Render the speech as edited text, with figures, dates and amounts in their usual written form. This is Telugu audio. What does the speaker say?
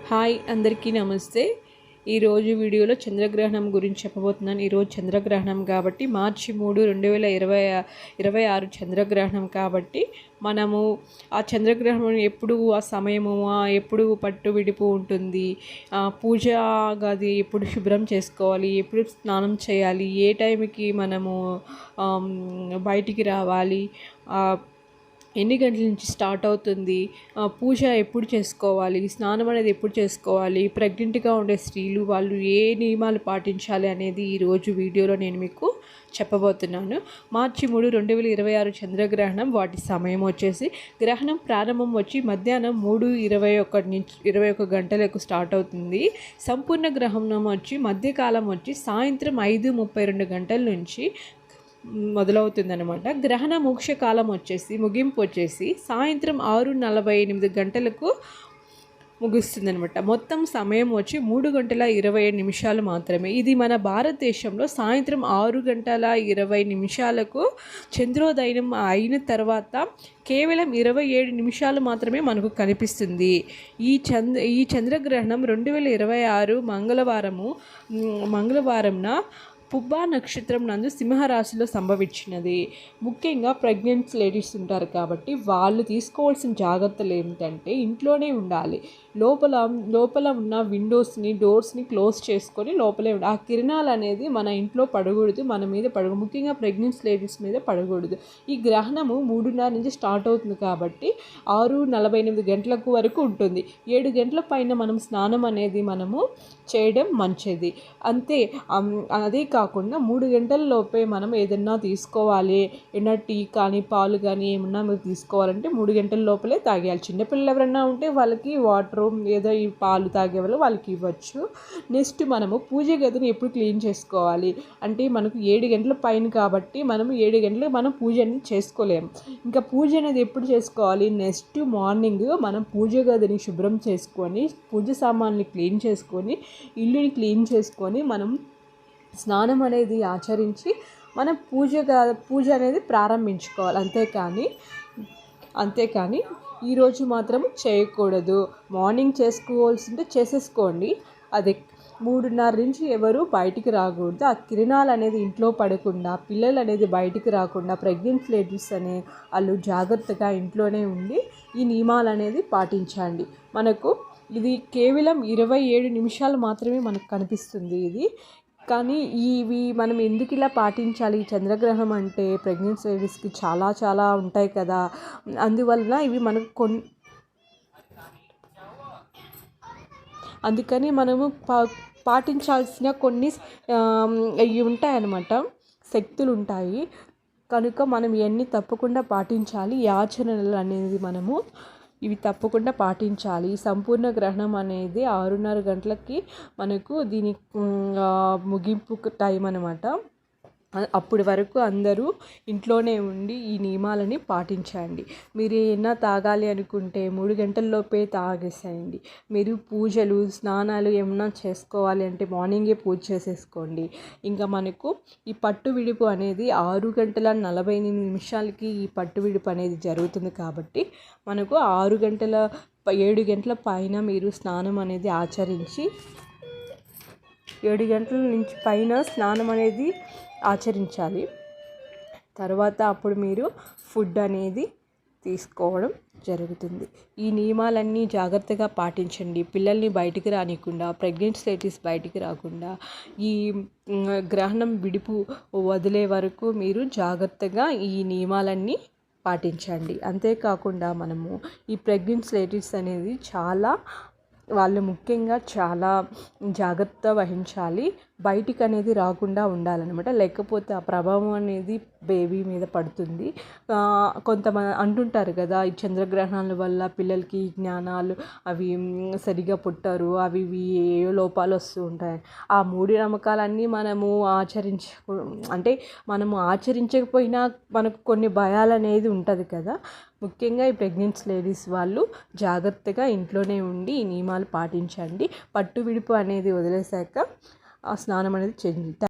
హాయ్ అందరికీ నమస్తే. ఈరోజు వీడియోలో చంద్రగ్రహణం గురించి చెప్పబోతున్నాను. ఈరోజు చంద్రగ్రహణం కాబట్టి మార్చి 3, 2026 చంద్రగ్రహణం కాబట్టి మనము ఆ చంద్రగ్రహణం ఎప్పుడు ఆ సమయము ఎప్పుడు పట్టు విడిపు ఉంటుంది, పూజ గది ఎప్పుడు శుభ్రం చేసుకోవాలి, ఎప్పుడు స్నానం చేయాలి, ఏ టైంకి మనము బయటికి రావాలి, ఎన్ని గంటల నుంచి స్టార్ట్ అవుతుంది, పూజ ఎప్పుడు చేసుకోవాలి, స్నానం అనేది ఎప్పుడు చేసుకోవాలి, ప్రెగ్నెంట్గా ఉండే స్త్రీలు వాళ్ళు ఏ నియమాలు పాటించాలి అనేది ఈరోజు వీడియోలో నేను మీకు చెప్పబోతున్నాను. మార్చి 3, 2026 చంద్రగ్రహణం. వాటి సమయం వచ్చేసి గ్రహణం ప్రారంభం వచ్చి మధ్యాహ్నం 3:21 గంటలకు స్టార్ట్ అవుతుంది. సంపూర్ణ గ్రహణం వచ్చి మధ్యకాలం వచ్చి సాయంత్రం 5:32 గంటల నుంచి మొదలవుతుందన్నమాట. గ్రహణ మోక్ష కాలం వచ్చేసి ముగింపు వచ్చేసి సాయంత్రం 6:48 గంటలకు ముగుస్తుందనమాట. మొత్తం సమయం వచ్చి 3:27 మాత్రమే. ఇది మన భారతదేశంలో సాయంత్రం 6:20 చంద్రోదయం అయిన తర్వాత కేవలం 27 మాత్రమే మనకు కనిపిస్తుంది. ఈ చంద్రగ్రహణం 2026 మంగళవారంన పుబ్బా నక్షత్రం నందు సింహరాశిలో సంభవించినది. ముఖ్యంగా ప్రెగ్నెంట్ లేడీస్ ఉంటారు కాబట్టి వాళ్ళు తీసుకోవాల్సిన జాగ్రత్తలు ఏమిటంటే ఇంట్లోనే ఉండాలి. లోపల ఉన్న విండోస్ని డోర్స్ని క్లోజ్ చేసుకొని లోపలే ఉండాలి. ఆ కిరణాలు అనేది మన ఇంట్లో పడకూడదు, మన మీద పడకూడదు, ముఖ్యంగా ప్రెగ్నెంట్ లేడీస్ మీద పడకూడదు. ఈ గ్రహణము 3:30 నుంచి స్టార్ట్ అవుతుంది కాబట్టి 6:48 గంటలకు వరకు ఉంటుంది. 7 గంటల పైన మనం స్నానం అనేది మనము చేయడం మంచిది. అంతే. అదే కాకుండా 3 గంటల లోపే మనం ఏదన్నా తీసుకోవాలి, ఏదన్నా టీ కానీ పాలు కానీ ఏమన్నా మీరు తీసుకోవాలంటే 3 గంటల లోపలే తాగేయాలి. చిన్నపిల్లలు ఎవరన్నా ఉంటే వాళ్ళకి వాటరు ఏదో ఈ పాలు తాగే వాళ్ళు వాళ్ళకి ఇవ్వచ్చు. నెక్స్ట్ మనము పూజ గదిని ఎప్పుడు క్లీన్ చేసుకోవాలి అంటే మనకు 7 గంటల పైన కాబట్టి మనము 7 గంటలకు మనం పూజ అనేది చేసుకోలేము. ఇంకా పూజ అనేది ఎప్పుడు చేసుకోవాలి, నెక్స్ట్ మార్నింగ్ మనం పూజ గదిని శుభ్రం చేసుకొని పూజ సామాన్ని క్లీన్ చేసుకొని ఇల్లుని క్లీన్ చేసుకొని మనం స్నానం అనేది ఆచరించి మనం పూజ అనేది ప్రారంభించుకోవాలి. అంతేకాని ఈరోజు మాత్రం చేయకూడదు. మార్నింగ్ చేసుకోవాల్సింటే చేసేసుకోండి. అది 3:30 నుంచి ఎవరు బయటికి రాకూడదు. ఆ కిరణాలు అనేది ఇంట్లో పడకుండా, పిల్లలు అనేది బయటికి రాకుండా ప్రెగ్నెంట్ లేడీస్ అనే వాళ్ళు జాగ్రత్తగా ఇంట్లోనే ఉండి ఈ నియమాలు అనేది పాటించండి. మనకు ఇది కేవలం 27 మాత్రమే మనకు కనిపిస్తుంది ఇది. కానీ ఇవి మనం ఎందుకు ఇలా పాటించాలి? చంద్రగ్రహణం అంటే ప్రెగ్నెంట్ లేడీస్కి చాలా చాలా ఉంటాయి కదా, అందువలన ఇవి మనకు అందుకని మనము పాటించాల్సిన కొన్ని ఇవి ఉంటాయన్నమాట, శక్తులు ఉంటాయి. కనుక మనం ఇవన్నీ తప్పకుండా పాటించాలి. ఈ ఆచరణలు అనేది మనము ఇవి తప్పకుండా పాటించాలి. సంపూర్ణ గ్రహణం అనేది 6:30 గంటలకి మనకు దీని ముగింపు టైం అనమాట. అప్పటి వరకు అందరూ ఇంట్లోనే ఉండి ఈ నియమాలని పాటించండి. మీరు ఏమైనా తాగాలి అనుకుంటే 3 గంటల్లోపే తాగేసేయండి. మీరు పూజలు స్నానాలు ఏమన్నా చేసుకోవాలి అంటే మార్నింగే పూజ చేసేసుకోండి. ఇంకా మనకు ఈ పట్టు విడుపు అనేది 6:48 ఈ పట్టు విడుపు అనేది జరుగుతుంది కాబట్టి మనకు 7 గంటల పైన మీరు స్నానం అనేది ఆచరించి 7 గంటల నుంచి పైన స్నానం అనేది ఆచరించాలి. తర్వాత అప్పుడు మీరు ఫుడ్ అనేది తీసుకోవడం జరుగుతుంది. ఈ నియమాలన్నీ జాగ్రత్తగా పాటించండి. పిల్లల్ని బయటికి రానికుండా, ప్రెగ్నెంట్ లేడీస్ బయటికి రాకుండా ఈ గ్రహణం విడుపు వదిలే వరకు మీరు జాగ్రత్తగా ఈ నియమాలన్నీ పాటించండి. అంతేకాకుండా మనము ఈ ప్రెగ్నెంట్ లేడీస్ అనేది వాళ్ళు ముఖ్యంగా చాలా జాగ్రత్త వహించాలి. బయటికి అనేది రాకుండా ఉండాలన్నమాట. లేకపోతే ఆ ప్రభావం అనేది బేబీ మీద పడుతుంది. కొంతమంది అంటుంటారు కదా, ఈ చంద్రగ్రహణాల వల్ల పిల్లలకి జ్ఞానాలు అవి సరిగా పుట్టరు, అవి ఏ లోపాలు వస్తూ ఉంటాయి. ఆ మూఢనమ్మకాలన్నీ మనము ఆచరించకపోయినా మనకు కొన్ని భయాలు అనేది ఉంటుంది కదా. ముఖ్యంగా ఈ ప్రెగ్నెంట్ లేడీస్ వాళ్ళు జాగ్రత్తగా ఇంట్లోనే ఉండి ఈ నియమాలు పాటించండి. పట్టు విడుపు అనేది వదిలేశాక ఆ స్నానం అనేది చేయండి.